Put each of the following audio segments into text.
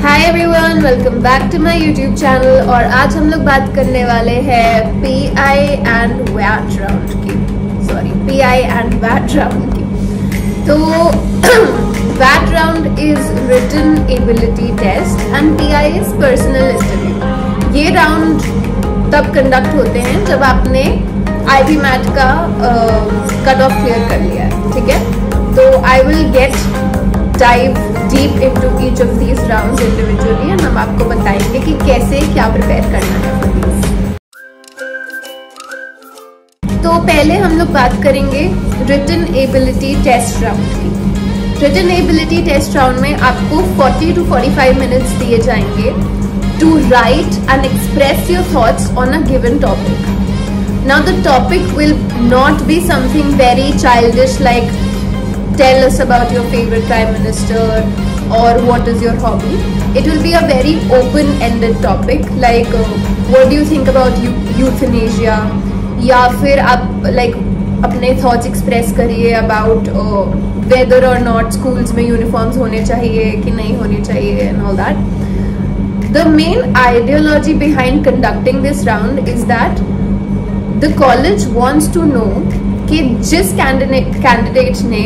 Hi everyone, welcome back to my YouTube channel. और आज हम लोग बात करने वाले हैं पीआई एंड वैट राउंड की। तो वैट round is written ability test and PI is personal interview. ये राउंड तब कंडक्ट होते हैं जब आपने आईबी मैट का कट ऑफ क्लियर कर लिया है, ठीक है। तो I will dive deep into each of these rounds individually and हम आपको बताएंगे कि कैसे क्या प्रिपेयर करना है for these। तो पहले हम लोग बात करेंगे रिटन एबिलिटी टेस्ट राउंड की। रिटन एबिलिटी टेस्ट राउंड में आपको 40 to 45 मिनट्स दिए जाएंगे to write and express your thoughts on a given topic. Now the topic will not be something very childish like tell us about your favorite prime minister or what is your hobby. It will be a very open-ended topic like what do you think about euthanasia, या फिर आप अपने thoughts express करिए about whether or not schools में uniforms होने चाहिए कि नहीं होने चाहिए and all that. The main ideology behind conducting this round is that the college wants to know कि जिस candidate ने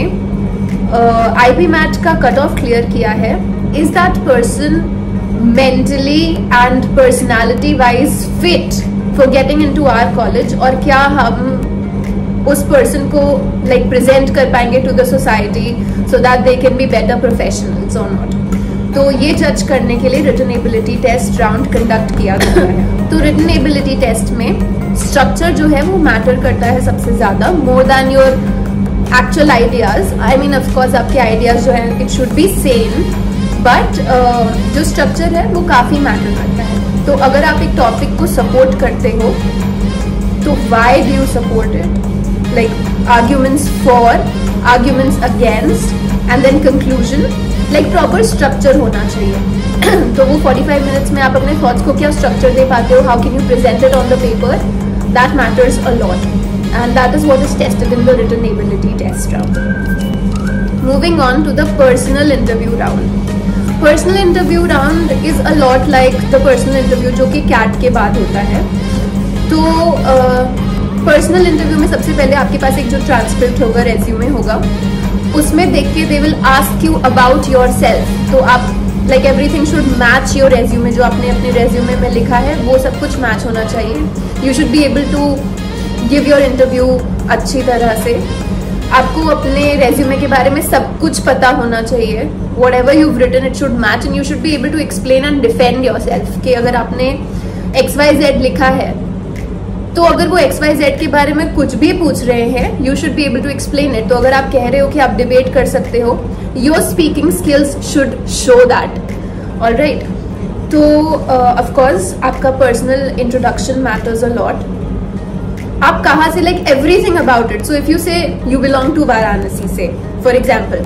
आईबी मैट का कट ऑफ क्लियर किया है, is that person mentally and personality wise fit for getting into our college, और क्या हम उस पर्सन को प्रेजेंट कर पाएंगे to the society so that they can be better professionals और नॉट। तो ये जज करने के लिए written ability test round conduct किया गया है। तो रिटन एबिलिटी टेस्ट में स्ट्रक्चर जो है वो मैटर करता है सबसे ज्यादा, more than your actual ideas. I mean of course आपके आइडियाज जो है it should be same, but जो स्ट्रक्चर है वो काफी मैटर करता है। तो अगर आप एक टॉपिक को सपोर्ट करते हो तो why do you support it, arguments for, arguments against and then conclusion, proper structure होना चाहिए। तो वो 45 मिनट्स में आप अपने थॉट्स को क्या स्ट्रक्चर दे पाते हो, how can you present it on the paper, that matters a lot. And that is what is tested in the written ability test round. Moving on to the personal interview round. Personal interview round is a lot like the personal interview जो कि CAT के बाद होता है. तो personal interview में सबसे पहले आपके पास एक जो ट्रांसक्रिप्ट होगा, रेज्यूमे होगा, उसमें देख के they will ask you about yourself. तो आप everything should match your resume, जो आपने अपने रेज्यूमे में लिखा है वो सब कुछ मैच होना चाहिए. You should be able to give your interview अच्छी तरह से. आपको अपने रेज्यूमे के बारे में सब कुछ पता होना चाहिए. Whatever you've written it should match and you should be able to explain and defend yourself कि अगर आपने XYZ लिखा है तो अगर वो XYZ के बारे में कुछ भी पूछ रहे हैं you should be able to explain it. तो अगर आप कह रहे हो कि आप डिबेट कर सकते हो, your speaking skills should show that. Alright. तो ऑफकोर्स आपका personal introduction matters a lot. आप कहाँ से everything about it. So if you से यू बिलोंग टू वाराणसी से फॉर एग्जाम्पल,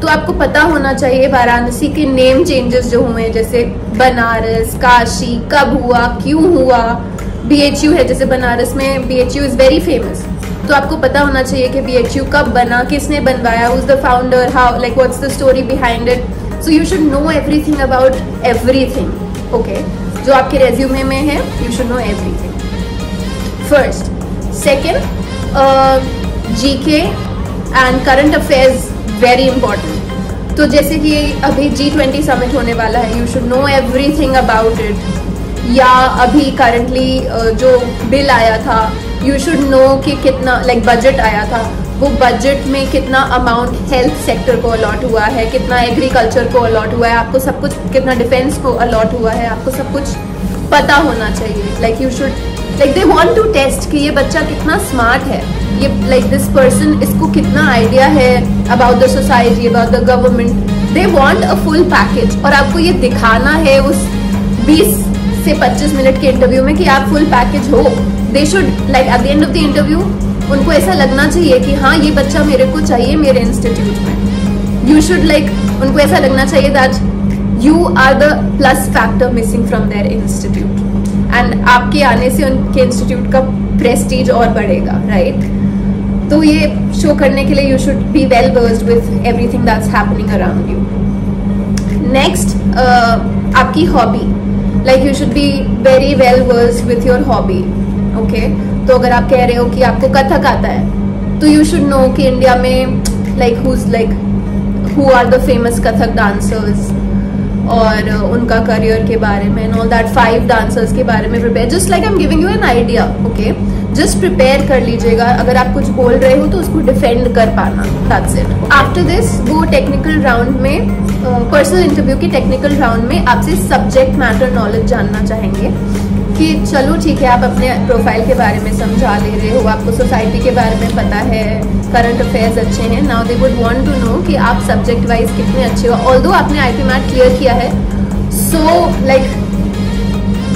तो आपको पता होना चाहिए वाराणसी के नेम चेंजेस जो हुए, जैसे बनारस, काशी, कब हुआ, क्यों हुआ. BHU है, जैसे बनारस में BHU इज वेरी फेमस, तो आपको पता होना चाहिए कि BHU कब बना, किसने बनवाया, who is the founder, how what's the story behind it. So you should know everything about everything. Okay, जो आपके रेज्यूमे में है you should know everything first. Second, GK and current affairs very important. तो जैसे कि अभी G20 summit होने वाला है, you should know everything about it. या अभी करंटली जो बिल आया था, यू शुड नो कि कितना बजट आया था, वो बजट में कितना अमाउंट हेल्थ सेक्टर को अलॉट हुआ है, कितना एग्रीकल्चर को अलॉट हुआ है, आपको सब कुछ, कितना डिफेंस को अलॉट हुआ है, आपको सब कुछ पता होना चाहिए. You should they want to test कि ये बच्चा कितना स्मार्ट है, ये this person, इसको कितना आइडिया है about the society, about the government. They want a full package. और आपको ये दिखाना है उस 20 से 25 मिनट के इंटरव्यू में कि आप फुल पैकेज हो. They should at the end of the interview उनको ऐसा लगना चाहिए कि हाँ ये बच्चा मेरे को चाहिए मेरे इंस्टीट्यूट में. You should उनको ऐसा लगना चाहिए that you are the plus factor missing from their institute. And आपके आने से उनके इंस्टीट्यूट का प्रेस्टीज और बढ़ेगा, राइट. तो ये शो करने के लिए you should be well versed with everything that's happening around you. Next आपकी hobby, like you should be very well versed with your hobby. Okay, तो अगर आप कह रहे हो कि आपको कथक आता है, तो यू शुड नो कि इंडिया में who are the famous Kathak dancers, और उनका करियर के बारे में एंड ऑल दैट, 5 डांसर्स के बारे में prepare, just like I am giving you an idea. Okay, just prepare कर लीजिएगा। अगर आप कुछ बोल रहे हो तो उसको डिफेंड कर पाना, दैट्स इट। आफ्टर दिस वो टेक्निकल राउंड में, पर्सनल इंटरव्यू के टेक्निकल राउंड में आपसे सब्जेक्ट मैटर नॉलेज जानना चाहेंगे कि चलो ठीक है, आप अपने प्रोफाइल के बारे में समझा ले रहे हो, आपको सोसाइटी के बारे में पता है, करंट अफेयर्स अच्छे हैं। Now they would want to know कि आप सब्जेक्ट वाइज कितने अच्छे हो। ऑल्दो आपने आईपी मैट क्लियर किया है, so like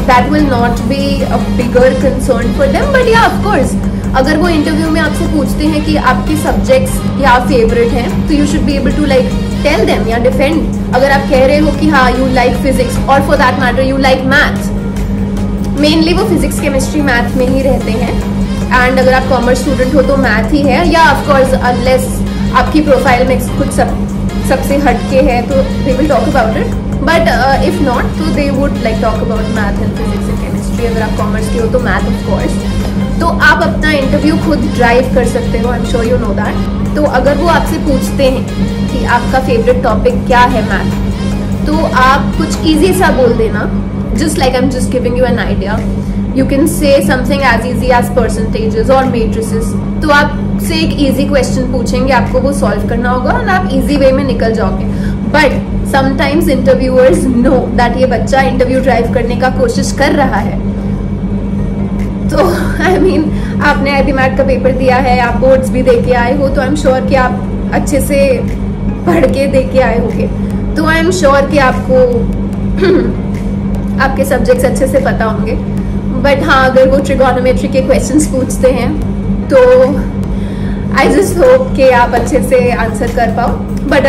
that will not be a bigger concern for them, but या ऑफ कोर्स अगर वो इंटरव्यू में आपसे पूछते हैं कि आपके सब्जेक्ट्स क्या फेवरेट हैं, तो you should be able to like tell them या डिफेंड। अगर आप कह रहे हो कि हाँ यू लाइक फिजिक्स, और for that matter you like maths, mainly वो फिजिक्स केमिस्ट्री मैथ में ही रहते हैं, एंड अगर आप कॉमर्स स्टूडेंट हो तो मैथ ही है, या ऑफ कोर्स अनलेस आपकी प्रोफाइल में कुछ सबसे हटके है तो they will talk about it, but if not तो they would like talk about math and physics and chemistry. अगर आप कॉमर्स के हो तो मैथ ऑफ कोर्स। तो आप अपना इंटरव्यू खुद ड्राइव कर सकते हो, I am sure you know that. तो अगर वो आपसे पूछते हैं कि आपका फेवरेट टॉपिक क्या है मैथ, तो आप कुछ ईजी सा बोल देना, just like I'm just giving you an idea. You can say something as easy as percentages or matrices. तो आपसे एक easy question पूछेंगे, आपको वो solve करना होगा और आप easy way में निकल जाओगे। But sometimes interviewers know that ये बच्चा interview drive करने का कोशिश कर रहा है। तो I mean, आपने IB मैट का पेपर दिया है, आप बोर्ड्स भी दे के आए हो, तो आई एम श्योर कि आप अच्छे से पढ़ के दे के आए होंगे, तो आई एम श्योर कि आपको आपके सब्जेक्ट्स अच्छे से पता होंगे। बट हाँ, अगर वो ट्रिगोनोमेट्री के क्वेश्चंस पूछते हैं तो आई जस्ट होप कि आप अच्छे से आंसर कर पाओ। But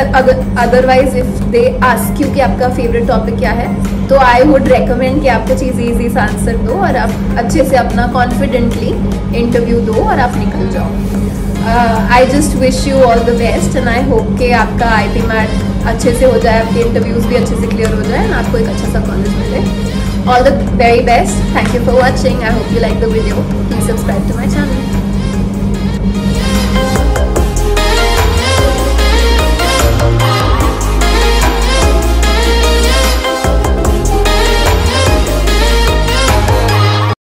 otherwise if they ask you कि आपका फेवरेट टॉपिक क्या है, तो आई वुड रेकमेंड कि आप कुछ ईजी सा आंसर दो और आप अच्छे से अपना कॉन्फिडेंटली इंटरव्यू दो और आप निकल जाओ। I just wish you all the best and I hope कि आपका आईपी मैट अच्छे से हो जाए, आपके इंटरव्यूज भी अच्छे से क्लियर हो जाए, आपको एक अच्छा सा कॉलेज मिले। All the very best, thank you for watching, I hope you like the video, please subscribe.